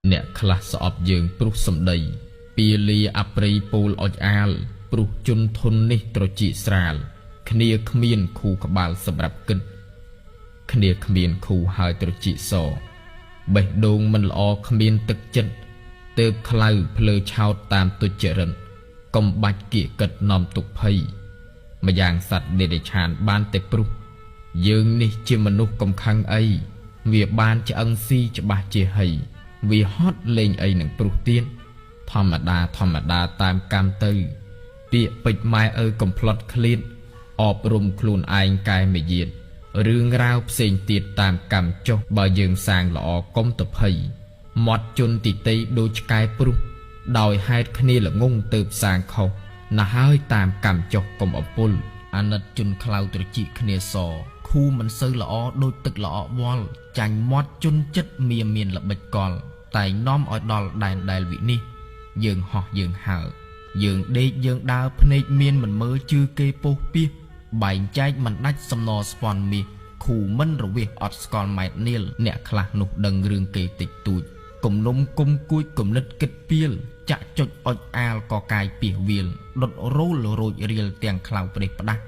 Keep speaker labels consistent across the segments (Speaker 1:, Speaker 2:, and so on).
Speaker 1: អ្នកខ្លះស្អប់យើងព្រោះសម្ដីពីលាអប្រិយពូលអុចអាលព្រោះជន់ធននេះត្រជីស្រាលគ្នាគ្មានខូក្បាលសម្រាប់គិតគ្នាគ្មានខូហើយត្រជីសបេះដូងមិនល្អគ្មានទឹកចិត្តទើបខ្លៅភ្លើឆោតតាមទុច្ចរិតកុំបាច់គៀកកិតនាំទុកភ័យម្យ៉ាងសត្វដេរឆានបានតែព្រោះយើងនេះជាមនុស្សកំខឹងអីវាបានឆ្អឹងស៊ីច្បាស់ជាហីវាហត់លេងអីនឹងព្រោះទៀនធម្មតាតាមកម្មទៅពាក្យពេចម៉ែអើកំផ្លត់ឃ្លៀតអប់រំខ្លួនឯងកែមយាទរឿងរ៉ាវផ្សេងទៀតតាមកម្មចុះបើយើងសាងល្អកុំតភ័យមាត់ជន់ទីតីដូចឆ្កែព្រោះដោយហេតុគ្នាល្ងងទៅសាងខុសណាហើយតាមកម្មចុះកុំអពុលអាណិតជន់ខ្លៅត្រជីគ្នាសខូមិនសូវល្អដូចទឹកល្អវល់ចាញ់មាត់ជន់ចិត្តមានល្បិចកលតែនាំឲ្យដល់ដែនដែលវិនិច្ឆ័យយើងហោះយើងហើរយើងដេកយើងដើរភ្នែកមានមិនមើលជឿគេពោះពីបែងចែកមិនដាច់សំណស្ពាន់មាសខូមិនរវិះអត់ស្គាល់ម៉ែតនាលអ្នកខ្លះនោះដឹងរឿងគេតិចតួចគំនុំគុំគួចគំនិតគិតពៀលចាក់ចុចអុចអាលក៏កាយពីវាលដុតរោលរួចរៀលទាំងខ្លៅប្រេះផ្ដាស់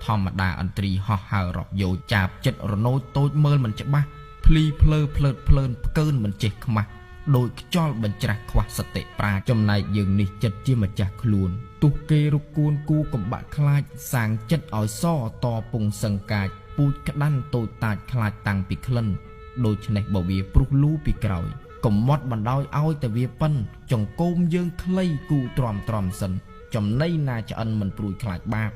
Speaker 1: ធម្មតាអន្ត្រីហោះហើររកយោចាបចិត្តរណូចតូចមើលមិនច្បាស់ភ្លីភ្លើភ្លើតភ្លើនផ្កើនមិនចេះខ្មាស់ដោយខ្យល់បញ្ច្រាស់ខ្វះសតិប្រាចំណែកយើងនេះចិត្តជាម្ចាស់ខ្លួនទុះគេរុកគួនគូកំបាក់ខ្លាចសាងចិត្តឲ្យសតពងសង្កាចពូជក្តាន់តូចតាចខ្លាចតាំងពីក្លិនដូច្នេះបើវាព្រុសលូពីក្រោយកុំមាត់បណ្ដោយឲ្យតែវាប៉ិនចង្គោមយើងខ្លីគូទ្រាំសិនចំណៃណាឆ្អិនមិនព្រួយខ្លាចបាប